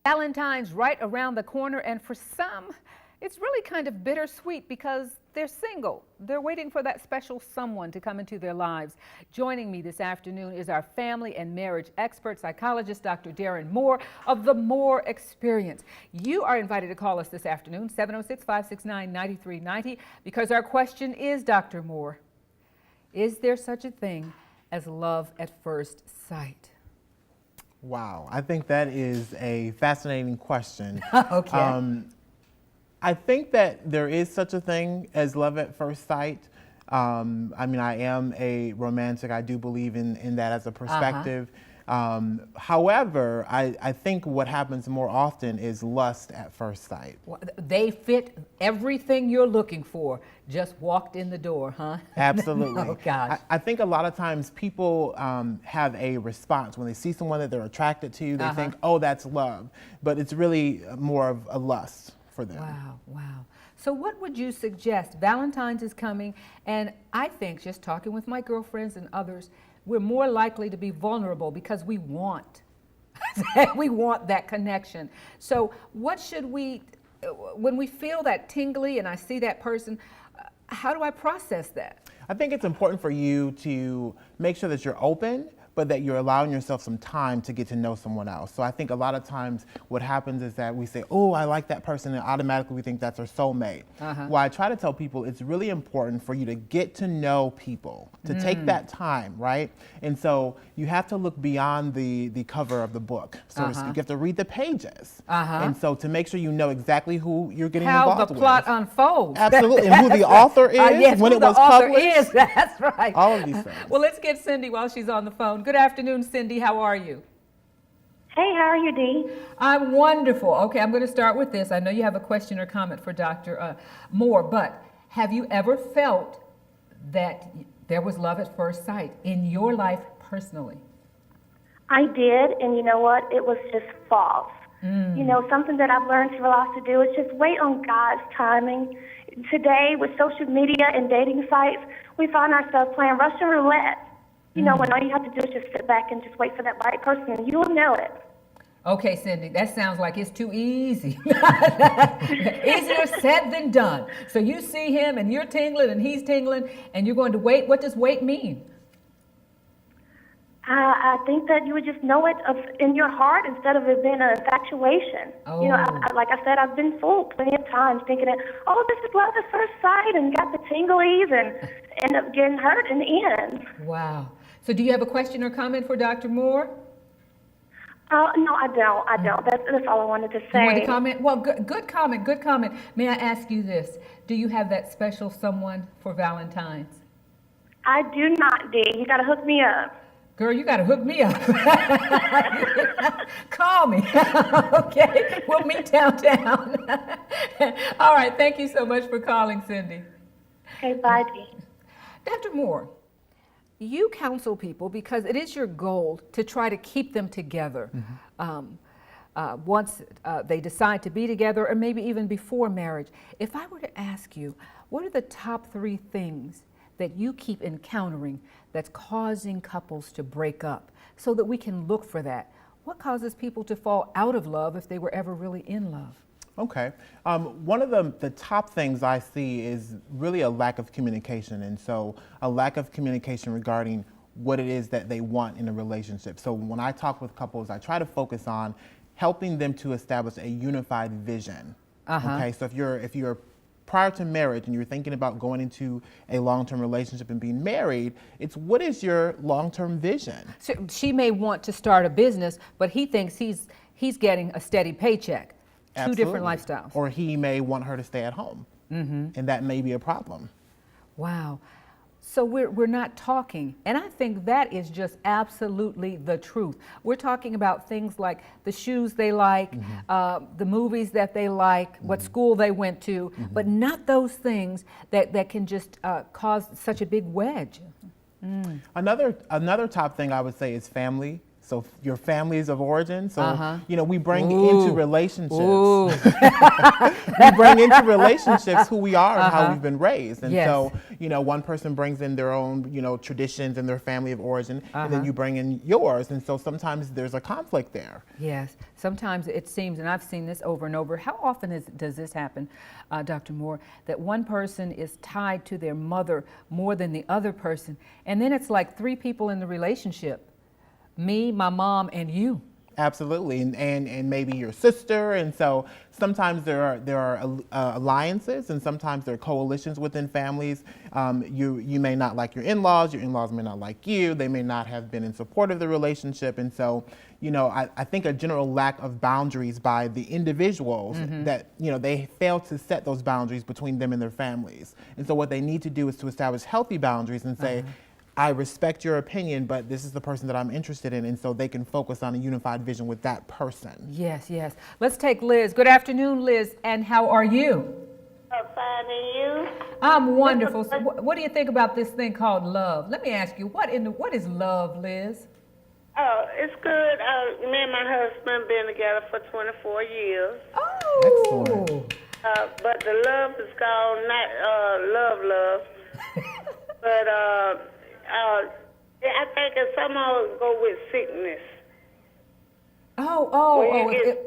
Valentine's right around the corner, and for some, it's really kind of bittersweet because they're single. They're waiting for that special someone to come into their lives. Joining me this afternoon is our family and marriage expert, psychologist, Dr. Darren Moore of the Moore Experience. You are invited to call us this afternoon, 706-569-9390, because our question is, Dr. Moore, is there such a thing as love at first sight? Wow, I think that is a fascinating question. Okay. I think that there is such a thing as love at first sight. I mean, I am a romantic. I do believe in that as a perspective. However, I think what happens more often is lust at first sight. Well, they fit everything you're looking for. Just walked in the door, huh? Absolutely. Oh, gosh. I think a lot of times people have a response when they see someone that they're attracted to. They think, oh, that's love. But it's really more of a lust for them. Wow, wow. So what would you suggest? Valentine's is coming, and I think, just talking with my girlfriends and others, we're more likely to be vulnerable because we want that connection. So what should we, when we feel that tingly and I see that person, how do I process that? I think it's important for you to make sure that you're open, but that you're allowing yourself some time to get to know someone else. So I think a lot of times what happens is that we say, oh, I like that person, and automatically we think that's our soulmate. Well, I try to tell people it's really important for you to get to know people, to take that time, right? And so you have to look beyond the cover of the book, so to speak. You have to read the pages. And so to make sure you know exactly who you're getting involved with. How the plot unfolds. Absolutely, and who the author is, yes, when who it was the author published. is. That's right. All of these things. Well, let's get Cindy while she's on the phone. Good afternoon, Cindy. How are you? Hey, how are you, Dee? I'm wonderful. Okay, I'm going to start with this. I know you have a question or comment for Dr. Moore, but have you ever felt that there was love at first sight in your life personally? I did, and you know what? It was just false. You know, something that I've learned to realize to do is just wait on God's timing. Today, with social media and dating sites, we find ourselves playing Russian roulette. You know, when all you have to do is just sit back and just wait for that right person, and you'll know it. Okay, Cindy, that sounds like it's too easy. Easier said than done. So you see him, and you're tingling, and he's tingling, and you're going to wait. What does wait mean? I think that you would just know it in your heart instead of it being an infatuation. You know, like I said, I've been fooled plenty of times thinking that, oh, this is love at first sight, and got the tinglies and end up getting hurt in the end. Wow. So do you have a question or comment for Dr. Moore? No, I don't. That's all I wanted to say. You want to comment? Well, good comment, good comment. May I ask you this? Do you have that special someone for Valentine's? I do not, Dee. You got to hook me up. Girl, you got to hook me up. Call me. Okay, we'll meet downtown. All right, thank you so much for calling, Cindy. Okay, bye, Dee. Dr. Moore, you counsel people because it is your goal to try to keep them together once they decide to be together, or maybe even before marriage. If I were to ask you, what are the top 3 things that you keep encountering that's causing couples to break up, so that we can look for that? What causes people to fall out of love if they were ever really in love? Okay. One of the top things I see is really a lack of communication. And so a lack of communication regarding what it is that they want in a relationship. So when I talk with couples, I try to focus on helping them to establish a unified vision. Okay. So if you're prior to marriage and you're thinking about going into a long-term relationship and being married, it's what is your long-term vision? So she may want to start a business, but he thinks he's getting a steady paycheck. Absolutely. 2 different lifestyles. Or he may want her to stay at home, and that may be a problem. Wow. So we're not talking, and I think that is just absolutely the truth. We're talking about things like the shoes they like, the movies that they like, what school they went to, but not those things that can just cause such a big wedge. Another top thing I would say is family So your families of origin. So, Uh-huh. we bring Ooh. into relationships. Ooh. We bring into relationships who we are and how Uh-huh. we've been raised. And Yes. so, one person brings in their own, traditions and their family of origin, and then Uh-huh. you bring in yours. And so sometimes there's a conflict there. Yes, sometimes it seems, and I've seen this over and over. How often does this happen, Dr. Moore, that one person is tied to their mother more than the other person, and then it's like three people in the relationship, me, my mom, and you. Absolutely, and maybe your sister, and so sometimes there are alliances, and sometimes there are coalitions within families. You may not like your in-laws may not like you, they may not have been in support of the relationship, and so I think a general lack of boundaries by the individuals that they fail to set those boundaries between them and their families, and so what they need to do is to establish healthy boundaries and say. I respect your opinion, but this is the person that I'm interested in, and so they can focus on a unified vision with that person. Yes, yes. Let's take Liz. Good afternoon, Liz, and how are you? Fine, and you? I'm wonderful. So what do you think about this thing called love? Let me ask you, what is love, Liz? Oh, it's good. Me and my husband been together for 24 years. Oh. Excellent. But the love is called not love. But I think if somehow go with sickness.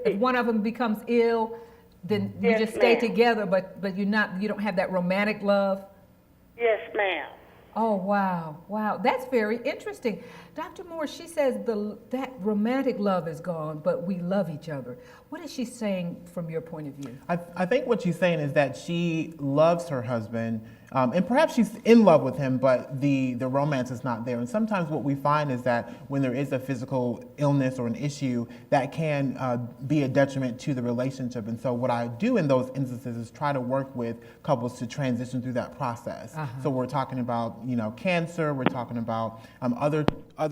If one of them becomes ill, then you Yes, just stay ma'am. together, but you don't have that romantic love. Yes, ma'am. Oh, wow, that's very interesting. Dr. Moore, she says that romantic love is gone, but we love each other. What is she saying from your point of view? I think what she's saying is that she loves her husband, and perhaps she's in love with him, but the romance is not there. And sometimes what we find is that when there is a physical illness or an issue, that can be a detriment to the relationship. And so what I do in those instances is try to work with couples to transition through that process. So we're talking about cancer, we're talking about other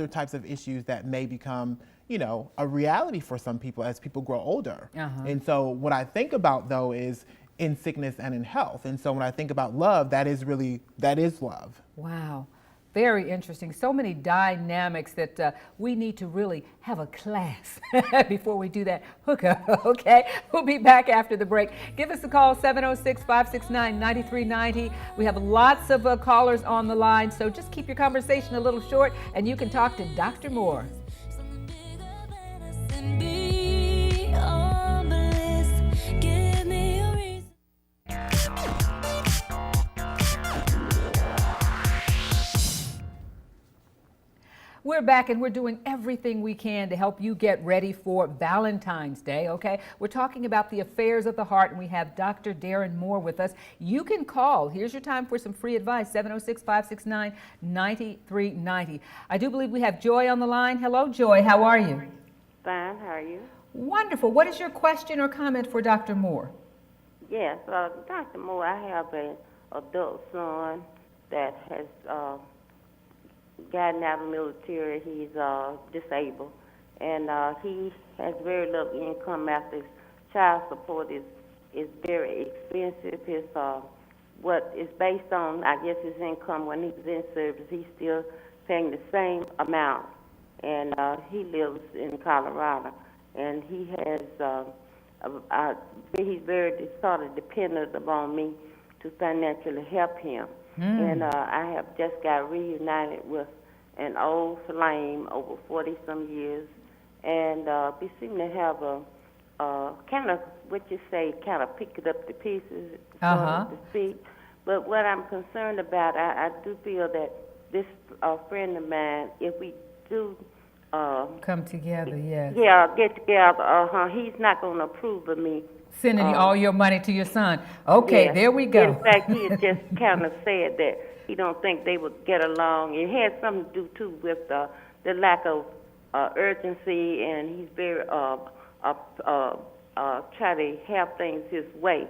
types of issues that may become a reality for some people as people grow older. And so what I think about though is in sickness and in health. And so when I think about love, that is love. Wow. Very interesting. So many dynamics that we need to really have a class before we do that hookup, okay? We'll be back after the break. Give us a call, 706-569-9390. We have lots of callers on the line, so just keep your conversation a little short and you can talk to Dr. Moore. We're back and we're doing everything we can to help you get ready for Valentine's Day, okay? We're talking about the affairs of the heart and we have Dr. Darren Moore with us. You can call. Here's your time for some free advice, 706-569-9390. I do believe we have Joy on the line. Hello, Joy. How are you? Fine, how are you? Wonderful. What is your question or comment for Dr. Moore? Yes, Dr. Moore, I have an adult son that has gotten out of the military. He's disabled, and he has very little income after his child support is very expensive. His what is based on, I guess, his income when he was in service, he's still paying the same amount, and he lives in Colorado, and he has he's very sort of dependent upon me to financially help him. And I have just got reunited with an old flame over 40-some years, and we seem to have a kind of, what you say, kind of pick it up the pieces, so to speak. But what I'm concerned about, I do feel that this friend of mine, if we do come together, yes. Yeah, get together, he's not going to approve of me Sending all your money to your son. Okay, yes. there we go. In fact, he had just kind of said that he don't think they would get along. It had something to do, too, with the lack of urgency, and he's very try to have things his way,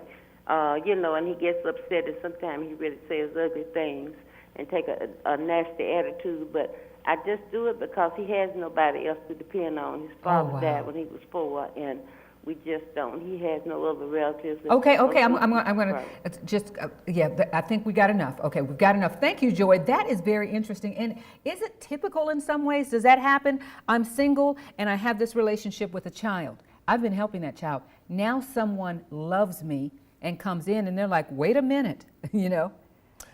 and he gets upset, and sometimes he really says ugly things and take a nasty attitude, but I just do it because he has nobody else to depend on. His father died when he was 4, and We just don't. He has no other relatives. Okay. I'm going to Right. just, I think we got enough. Okay, we've got enough. Thank you, Joy. That is very interesting. And is it typical in some ways? Does that happen? I'm single and I have this relationship with a child. I've been helping that child. Now someone loves me and comes in and they're like, wait a minute, you know?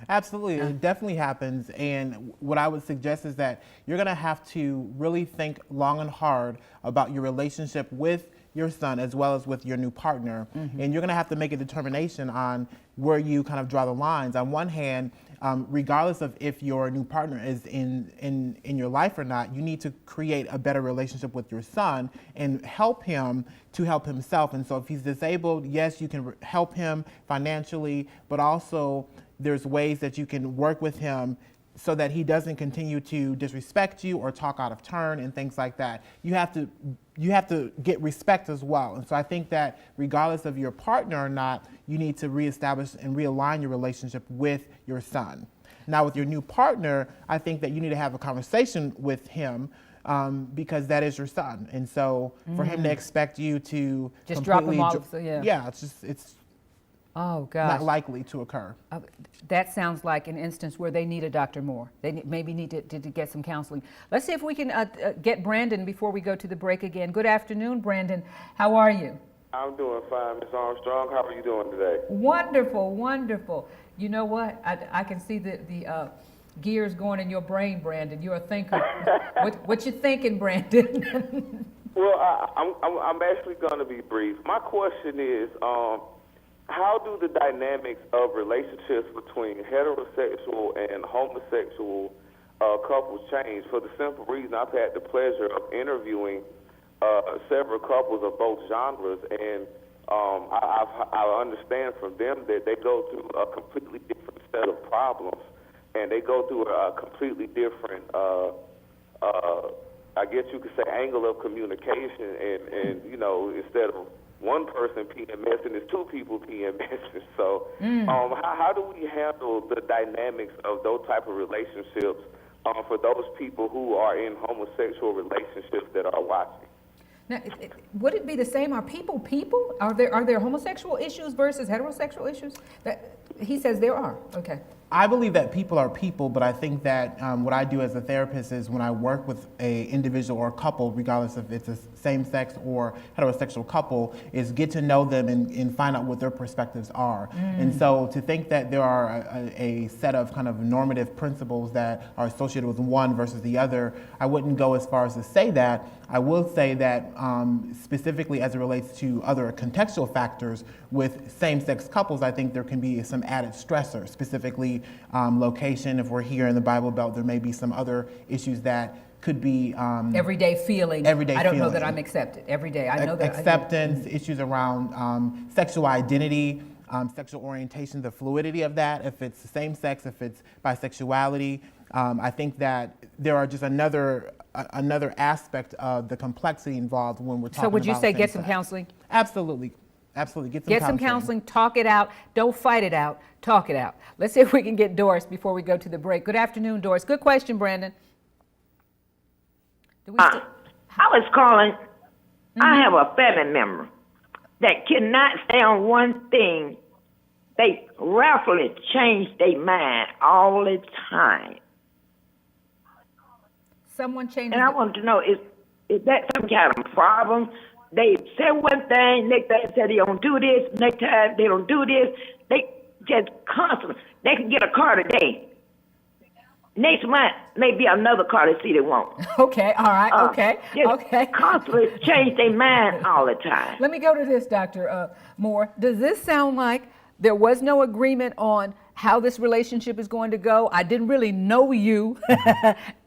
Absolutely, it definitely happens. And what I would suggest is that you're going to have to really think long and hard about your relationship with your son as well as with your new partner. And you're going to have to make a determination on where you kind of draw the lines. On one hand, regardless of if your new partner is in your life or not, you need to create a better relationship with your son and help him to help himself. And so if he's disabled, yes, you can help him financially, but also there's ways that you can work with him so that he doesn't continue to disrespect you or talk out of turn and things like that. You have to get respect as well. And so I think that regardless of your partner or not, you need to reestablish and realign your relationship with your son. Now with your new partner, I think that you need to have a conversation with him because that is your son. And so for him to expect you to Just drop him off, it's oh, gosh. not likely to occur. That sounds like an instance where they need a doctor more. They maybe need to get some counseling. Let's see if we can get Brandon before we go to the break again. Good afternoon, Brandon. How are you? I'm doing fine, Ms. Armstrong. How are you doing today? Wonderful, wonderful. You know what? I can see the gears going in your brain, Brandon. You're a thinker. What you thinking, Brandon? Well, I'm actually going to be brief. My question is, how do the dynamics of relationships between heterosexual and homosexual couples change? For the simple reason, I've had the pleasure of interviewing several couples of both genres, and I understand from them that they go through a completely different set of problems, and they go through a completely different, I guess you could say, angle of communication, and you know, instead of one person PMSing, it's two people PMSing. So how do we handle the dynamics of those type of relationships for those people who are in homosexual relationships that are watching? Now, would it be the same? Are people people? Are there homosexual issues versus heterosexual issues? He says there are. Okay. I believe that people are people, but I think that what I do as a therapist is when I work with an individual or a couple, regardless if it's a same-sex or heterosexual couple, is get to know them and find out what their perspectives are. And so to think that there are a set of kind of normative principles that are associated with one versus the other, I wouldn't go as far as to say that. I will say that specifically as it relates to other contextual factors with same-sex couples, I think there can be some added stressors, specifically location. If we're here in the Bible Belt, there may be some other issues that could be everyday feeling. I don't know that I'm accepted. Every day, I know that. Acceptance, issues around sexual identity, sexual orientation, the fluidity of that, if it's the same sex, if it's bisexuality. I think that there are just another aspect of the complexity involved when we're talking about. So would you say get some same-sex. Counseling? Absolutely. Get some counseling, talk it out. Don't fight it out, talk it out. Let's see if we can get Doris before we go to the break. Good afternoon, Doris. Good question, Brandon. I was calling. I have a family member that cannot stay on one thing. They rapidly change their mind all the time. Someone changes. And I want to know, is that some kind of problem? They say one thing, next time they say they don't do this, next time they don't do this. They just constantly, they can get a car today. Next month, maybe another car they see they want. Okay, all right, okay. Constantly change their mind all the time. Let me go to this, Dr. Moore. Does this sound like there was no agreement on how this relationship is going to go? I didn't really know you,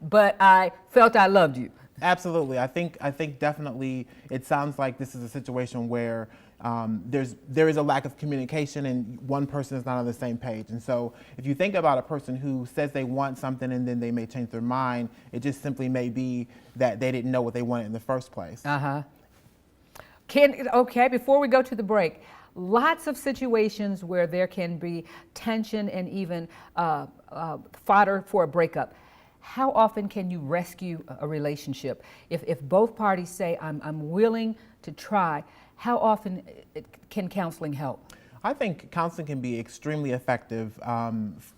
but I felt I loved you. Absolutely. I think definitely it sounds like this is a situation where there is a lack of communication and one person is not on the same page. And so if you think about a person who says they want something and then they may change their mind, it just simply may be that they didn't know what they wanted in the first place. Okay, before we go to the break, lots of situations where there can be tension and even fodder for a breakup. how often can you rescue a relationship? If both parties say, I'm willing to try, how often can counseling help? I think counseling can be extremely effective.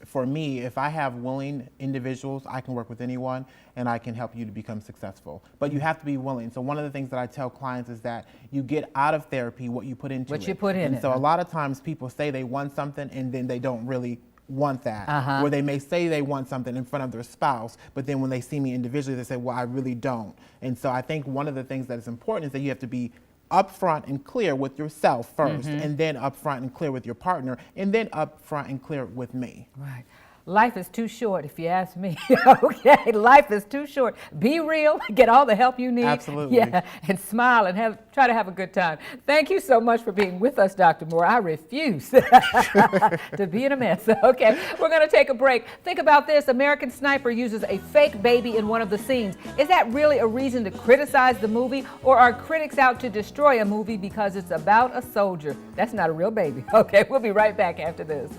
For me, if I have willing individuals, I can work with anyone and I can help you to become successful. But you have to be willing. So one of the things that I tell clients is that you get out of therapy what you put into it. What you put in and it. So a lot of times people say they want something and then they don't really want that. Or they may say they want something in front of their spouse, but then when they see me individually, they say, well, I really don't. And so I think one of the things that is important is that you have to be upfront and clear with yourself first, and then upfront and clear with your partner, and then upfront and clear with me. Right. Life is too short, if you ask me. Okay, life is too short. Be real, get all the help you need. Absolutely. Yeah, and smile and try to have a good time. Thank you so much for being with us, Dr. Moore. I refuse to be in a mess. Okay, we're going to take a break. Think about this. American Sniper uses a fake baby in one of the scenes. Is that really a reason to criticize the movie, or are critics out to destroy a movie because it's about a soldier? That's not a real baby. Okay, we'll be right back after this.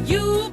You